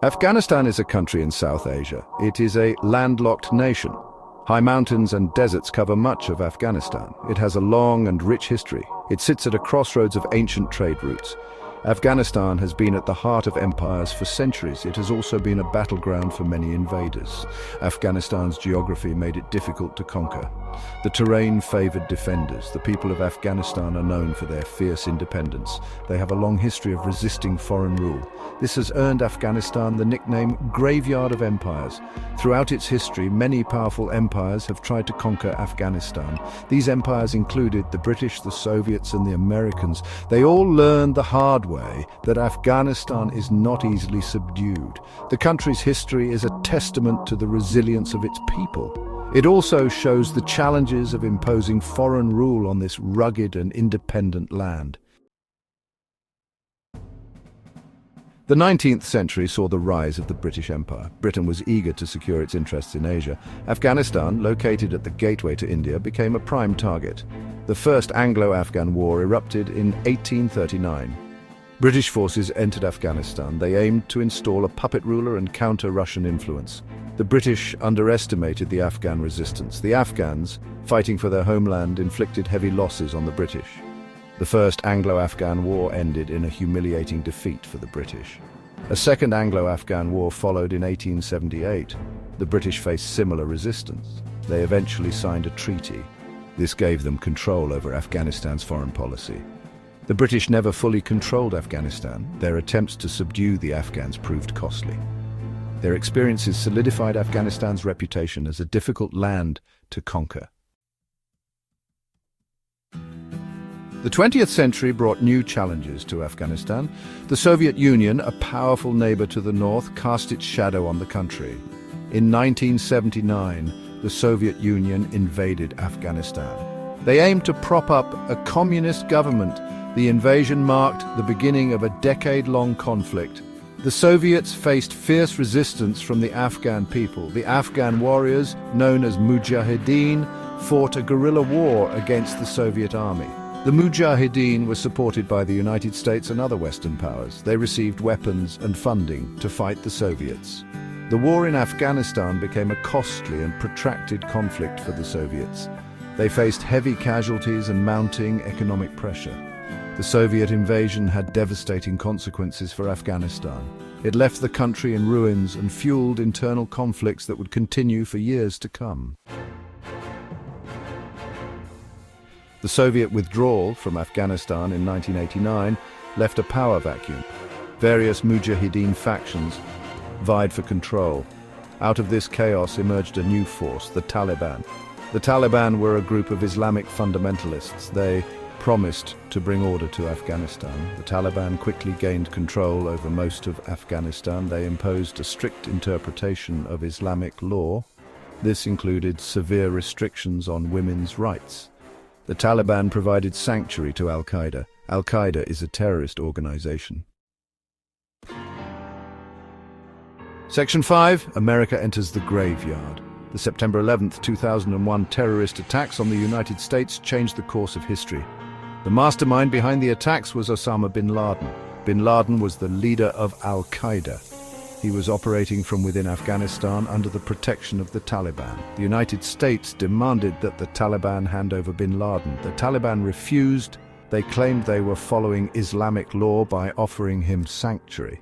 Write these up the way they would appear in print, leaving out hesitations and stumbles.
Afghanistan is a country in South Asia. It is a landlocked nation. High mountains and deserts cover much of Afghanistan. It has a long and rich history. It sits at a crossroads of ancient trade routes. Afghanistan has been at the heart of empires for centuries. It has also been a battleground for many invaders. Afghanistan's geography made it difficult to conquer. The terrain favored defenders. The people of Afghanistan are known for their fierce independence. They have a long history of resisting foreign rule. This has earned Afghanistan the nickname Graveyard of Empires. Throughout its history, many powerful empires have tried to conquer Afghanistan. These empires included the British, the Soviets, and the Americans. They all learned the hard way that Afghanistan is not easily subdued. The country's history is a testament to the resilience of its people. It also shows the challenges of imposing foreign rule on this rugged and independent land. The 19th century saw the rise of the British Empire. Britain was eager to secure its interests in Asia. Afghanistan, located at the gateway to India, became a prime target. The First Anglo-Afghan War erupted in 1839. British forces entered Afghanistan. They aimed to install a puppet ruler and counter Russian influence. The British underestimated the Afghan resistance. The Afghans, fighting for their homeland, inflicted heavy losses on the British. The First Anglo-Afghan War ended in a humiliating defeat for the British. A second Anglo-Afghan War followed in 1878. The British faced similar resistance. They eventually signed a treaty. This gave them control over Afghanistan's foreign policy. The British never fully controlled Afghanistan. Their attempts to subdue the Afghans proved costly. Their experiences solidified Afghanistan's reputation as a difficult land to conquer. The 20th century brought new challenges to Afghanistan. The Soviet Union, a powerful neighbor to the north, cast its shadow on the country. In 1979, the Soviet Union invaded Afghanistan. They aimed to prop up a communist government. The invasion marked the beginning of a decade-long conflict. The Soviets faced fierce resistance from the Afghan people. The Afghan warriors, known as Mujahideen, fought a guerrilla war against the Soviet army. The Mujahideen were supported by the United States and other Western powers. They received weapons and funding to fight the Soviets. The war in Afghanistan became a costly and protracted conflict for the Soviets. They faced heavy casualties and mounting economic pressure. The Soviet invasion had devastating consequences for Afghanistan. It left the country in ruins and fueled internal conflicts that would continue for years to come. The Soviet withdrawal from Afghanistan in 1989 left a power vacuum. Various Mujahideen factions vied for control. Out of this chaos emerged a new force, the Taliban. The Taliban were a group of Islamic fundamentalists. They promised to bring order to Afghanistan. The Taliban quickly gained control over most of Afghanistan. They imposed a strict interpretation of Islamic law. This included severe restrictions on women's rights. The Taliban provided sanctuary to Al-Qaeda. Al-Qaeda is a terrorist organization. Section 5. America enters the graveyard. The September 11, 2001 terrorist attacks on the United States changed the course of history. The mastermind behind the attacks was Osama bin Laden. Bin Laden was the leader of Al-Qaeda. He was operating from within Afghanistan under the protection of the Taliban. The United States demanded that the Taliban hand over bin Laden. The Taliban refused. They claimed they were following Islamic law by offering him sanctuary.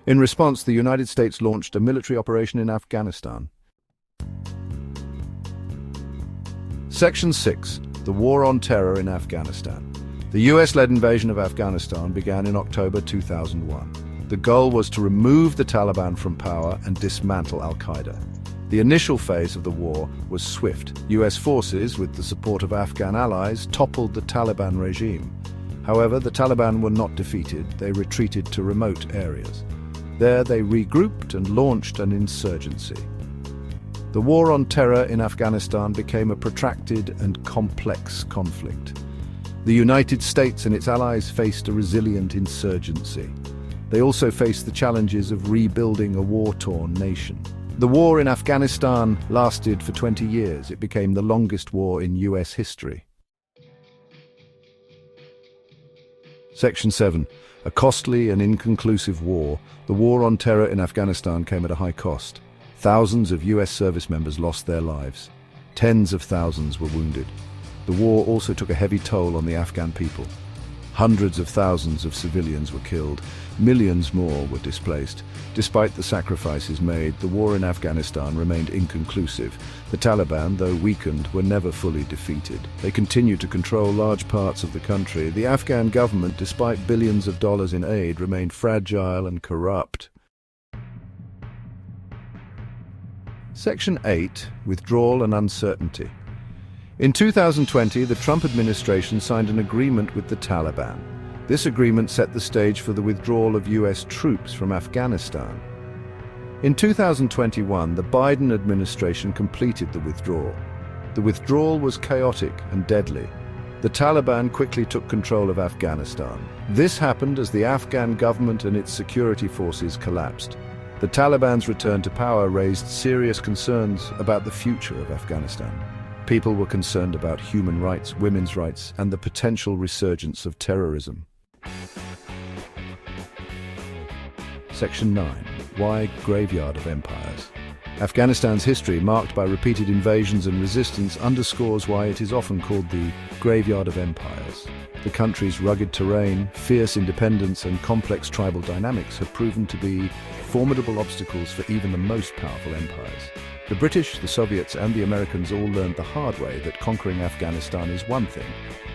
In response, the United States launched a military operation in Afghanistan. Section 6. The War on Terror in Afghanistan. The US-led invasion of Afghanistan began in October 2001. The goal was to remove the Taliban from power and dismantle Al-Qaeda. The initial phase of the war was swift. US forces, with the support of Afghan allies, toppled the Taliban regime. However, the Taliban were not defeated. They retreated to remote areas. There they regrouped and launched an insurgency. The war on terror in Afghanistan became a protracted and complex conflict. The United States and its allies faced a resilient insurgency. They also faced the challenges of rebuilding a war-torn nation. The war in Afghanistan lasted for 20 years. It became the longest war in US history. Section 7. A costly and inconclusive war, the war on terror in Afghanistan came at a high cost. Thousands of US service members lost their lives. Tens of thousands were wounded. The war also took a heavy toll on the Afghan people. Hundreds of thousands of civilians were killed. Millions more were displaced. Despite the sacrifices made, the war in Afghanistan remained inconclusive. The Taliban, though weakened, were never fully defeated. They continued to control large parts of the country. The Afghan government, despite billions of dollars in aid, remained fragile and corrupt. Section 8. Withdrawal and Uncertainty. In 2020, the Trump administration signed an agreement with the Taliban. This agreement set the stage for the withdrawal of US troops from Afghanistan. In 2021, the Biden administration completed the withdrawal. The withdrawal was chaotic and deadly. The Taliban quickly took control of Afghanistan. This happened as the Afghan government and its security forces collapsed. The Taliban's return to power raised serious concerns about the future of Afghanistan. People were concerned about human rights, women's rights, and the potential resurgence of terrorism. Section 9. Why Graveyard of Empires? Afghanistan's history, marked by repeated invasions and resistance, underscores why it is often called the Graveyard of Empires. The country's rugged terrain, fierce independence, and complex tribal dynamics have proven to be formidable obstacles for even the most powerful empires. The British, the Soviets, and the Americans all learned the hard way that conquering Afghanistan is one thing,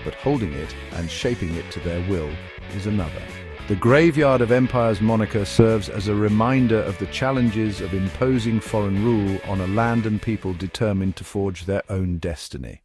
but holding it and shaping it to their will is another. The Graveyard of Empires moniker serves as a reminder of the challenges of imposing foreign rule on a land and people determined to forge their own destiny.